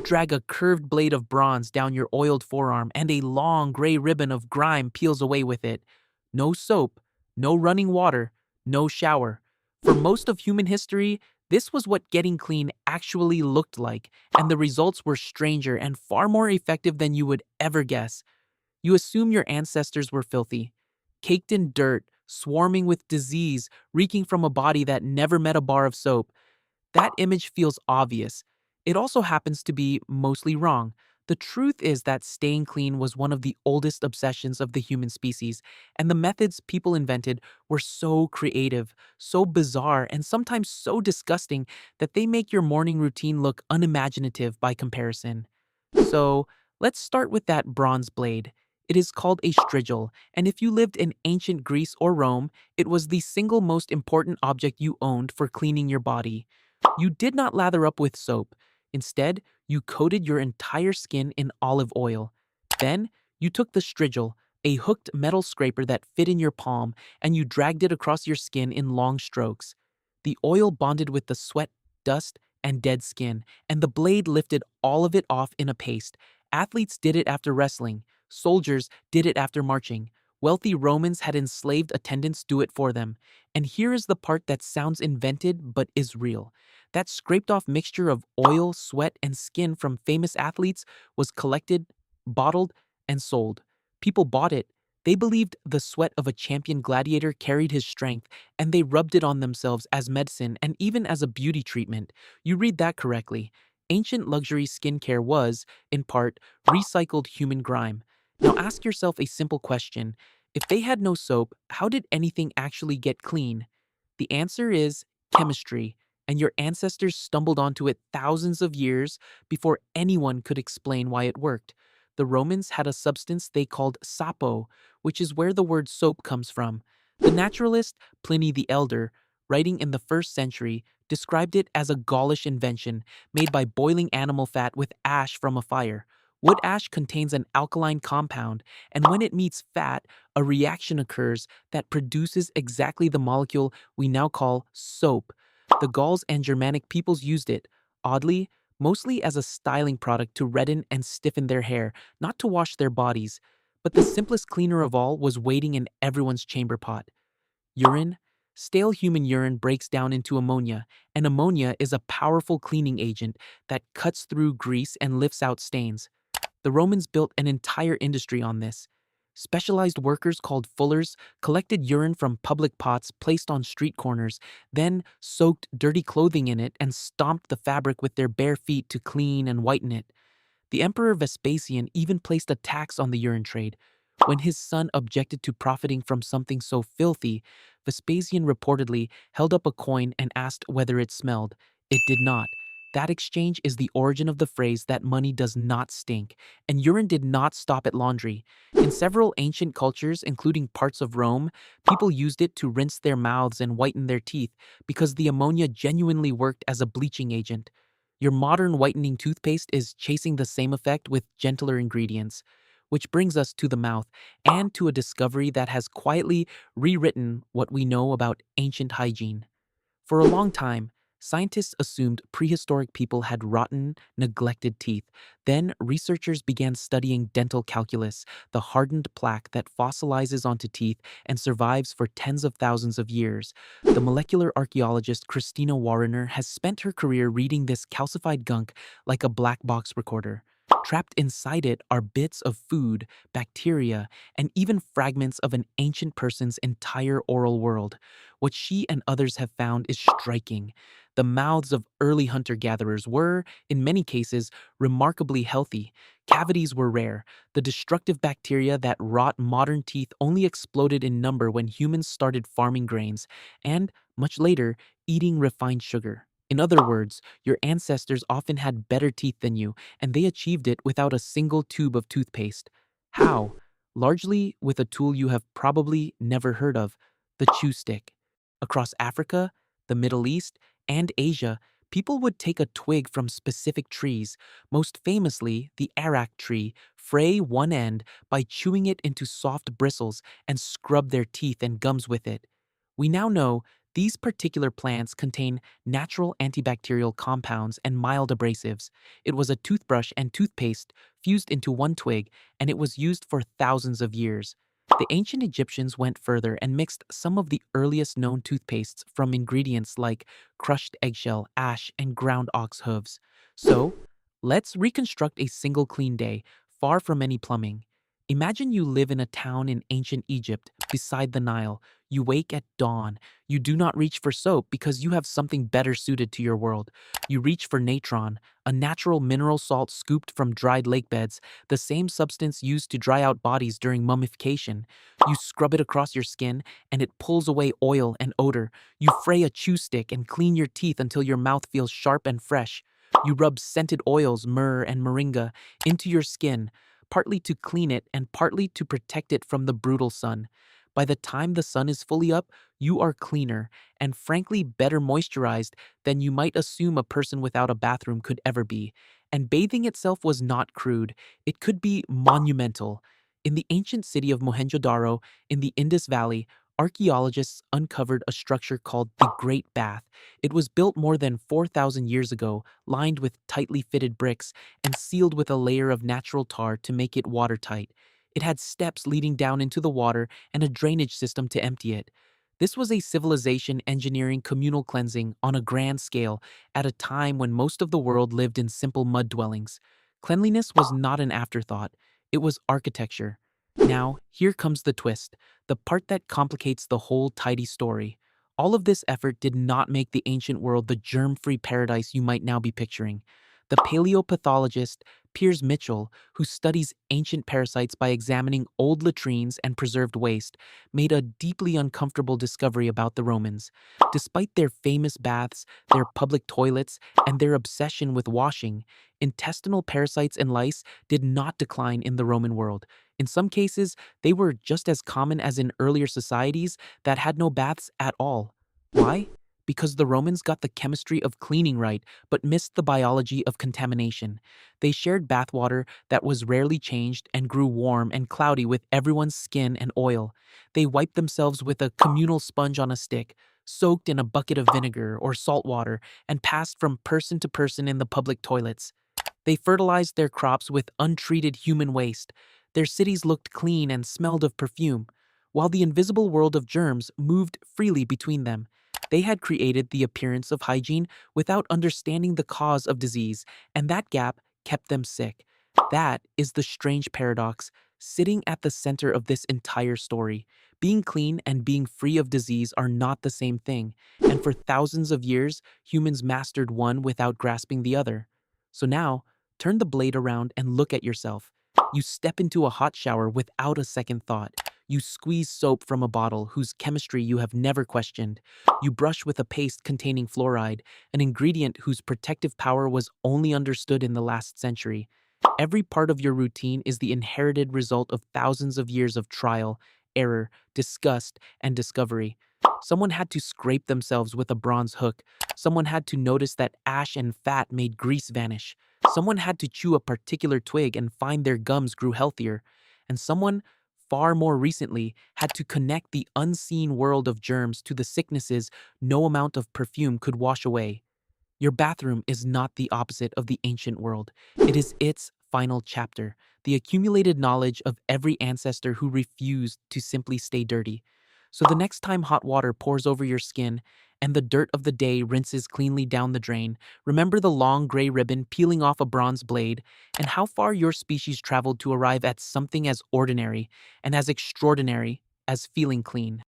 drag a curved blade of bronze down your oiled forearm, and a long gray ribbon of grime peels away with it. No soap, no running water, no shower. For most of human history, this was what getting clean actually looked like, and the results were stranger and far more effective than you would ever guess. You assume your ancestors were filthy, caked in dirt, swarming with disease, reeking from a body that never met a bar of soap. That image feels obvious. It also happens to be mostly wrong. The truth is that staying clean was one of the oldest obsessions of the human species, and the methods people invented were so creative, so bizarre, and sometimes so disgusting that they make your morning routine look unimaginative by comparison. So, let's start with that bronze blade. It is called a strigil, and if you lived in ancient Greece or Rome, it was the single most important object you owned for cleaning your body. You did not lather up with soap. Instead, you coated your entire skin in olive oil. Then, you took the strigil, a hooked metal scraper that fit in your palm, and you dragged it across your skin in long strokes. The oil bonded with the sweat, dust, and dead skin, and the blade lifted all of it off in a paste. Athletes did it after wrestling. Soldiers did it after marching. Wealthy Romans had enslaved attendants do it for them. And here is the part that sounds invented but is real. That scraped off mixture of oil, sweat, and skin from famous athletes was collected, bottled, and sold. People bought it. They believed the sweat of a champion gladiator carried his strength, and they rubbed it on themselves as medicine and even as a beauty treatment. You read that correctly. Ancient luxury skincare was, in part, recycled human grime. Now ask yourself a simple question. If they had no soap, how did anything actually get clean? The answer is chemistry, and your ancestors stumbled onto it thousands of years before anyone could explain why it worked. The Romans had a substance they called sapo, which is where the word soap comes from. The naturalist Pliny the Elder, writing in the 1st century, described it as a Gaulish invention made by boiling animal fat with ash from a fire. Wood ash contains an alkaline compound, and when it meets fat, a reaction occurs that produces exactly the molecule we now call soap. The Gauls and Germanic peoples used it, oddly, mostly as a styling product to redden and stiffen their hair, not to wash their bodies. But the simplest cleaner of all was waiting in everyone's chamber pot. Urine. Stale human urine breaks down into ammonia, and ammonia is a powerful cleaning agent that cuts through grease and lifts out stains. The Romans built an entire industry on this. Specialized workers called fullers collected urine from public pots placed on street corners, then soaked dirty clothing in it and stomped the fabric with their bare feet to clean and whiten it. The Emperor Vespasian even placed a tax on the urine trade. When his son objected to profiting from something so filthy, Vespasian reportedly held up a coin and asked whether it smelled. It did not. That exchange is the origin of the phrase that money does not stink, and urine did not stop at laundry. In several ancient cultures, including parts of Rome, people used it to rinse their mouths and whiten their teeth because the ammonia genuinely worked as a bleaching agent. Your modern whitening toothpaste is chasing the same effect with gentler ingredients. Which brings us to the mouth and to a discovery that has quietly rewritten what we know about ancient hygiene. For a long time, scientists assumed prehistoric people had rotten, neglected teeth. Then, researchers began studying dental calculus, the hardened plaque that fossilizes onto teeth and survives for tens of thousands of years. The molecular archaeologist Christina Warrener has spent her career reading this calcified gunk like a black box recorder. Trapped inside it are bits of food, bacteria, and even fragments of an ancient person's entire oral world. What she and others have found is striking. The mouths of early hunter-gatherers were, in many cases, remarkably healthy. Cavities were rare. The destructive bacteria that rot modern teeth only exploded in number when humans started farming grains and, much later, eating refined sugar. In other words, your ancestors often had better teeth than you, and they achieved it without a single tube of toothpaste. How? Largely with a tool you have probably never heard of, the chew stick. Across Africa, the Middle East, and Asia, people would take a twig from specific trees, most famously the arak tree, fray one end by chewing it into soft bristles and scrub their teeth and gums with it. We now know These particular plants contain natural antibacterial compounds and mild abrasives. It was a toothbrush and toothpaste fused into one twig, and it was used for thousands of years. The ancient Egyptians went further and mixed some of the earliest known toothpastes from ingredients like crushed eggshell, ash, and ground ox hooves. So, let's reconstruct a single clean day, far from any plumbing. Imagine you live in a town in ancient Egypt, beside the Nile. You wake at dawn. You do not reach for soap because you have something better suited to your world. You reach for natron, a natural mineral salt scooped from dried lake beds, the same substance used to dry out bodies during mummification. You scrub it across your skin, and it pulls away oil and odor. You fray a chew stick and clean your teeth until your mouth feels sharp and fresh. You rub scented oils, myrrh and moringa, into your skin, partly to clean it and partly to protect it from the brutal sun. By the time the sun is fully up, you are cleaner and frankly better moisturized than you might assume a person without a bathroom could ever be. And bathing itself was not crude, it could be monumental. In the ancient city of Mohenjo-Daro, in the Indus Valley, archaeologists uncovered a structure called the Great Bath. It was built more than 4,000 years ago, lined with tightly fitted bricks and sealed with a layer of natural tar to make it watertight. It had steps leading down into the water and a drainage system to empty it. This was a civilization engineering communal cleansing on a grand scale at a time when most of the world lived in simple mud dwellings. Cleanliness was not an afterthought, it was architecture. Now, here comes the twist, the part that complicates the whole tidy story. All of this effort did not make the ancient world the germ-free paradise you might now be picturing. The paleopathologist Piers Mitchell, who studies ancient parasites by examining old latrines and preserved waste, made a deeply uncomfortable discovery about the Romans. Despite their famous baths, their public toilets, and their obsession with washing, intestinal parasites and lice did not decline in the Roman world. In some cases, they were just as common as in earlier societies that had no baths at all. Why? Because the Romans got the chemistry of cleaning right, but missed the biology of contamination. They shared bathwater that was rarely changed and grew warm and cloudy with everyone's skin and oil. They wiped themselves with a communal sponge on a stick, soaked in a bucket of vinegar or salt water, and passed from person to person in the public toilets. They fertilized their crops with untreated human waste. Their cities looked clean and smelled of perfume, while the invisible world of germs moved freely between them. They had created the appearance of hygiene without understanding the cause of disease, and that gap kept them sick. That is the strange paradox sitting at the center of this entire story. Being clean and being free of disease are not the same thing, and for thousands of years, humans mastered one without grasping the other. So now, turn the blade around and look at yourself. You step into a hot shower without a second thought. You squeeze soap from a bottle whose chemistry you have never questioned. You brush with a paste containing fluoride, an ingredient whose protective power was only understood in the last century. Every part of your routine is the inherited result of thousands of years of trial, error, disgust, and discovery. Someone had to scrape themselves with a bronze hook. Someone had to notice that ash and fat made grease vanish. Someone had to chew a particular twig and find their gums grew healthier. And someone, far more recently, had to connect the unseen world of germs to the sicknesses no amount of perfume could wash away. Your bathroom is not the opposite of the ancient world. It is its final chapter, the accumulated knowledge of every ancestor who refused to simply stay dirty. So the next time hot water pours over your skin and the dirt of the day rinses cleanly down the drain, remember the long gray ribbon peeling off a bronze blade and how far your species traveled to arrive at something as ordinary and as extraordinary as feeling clean.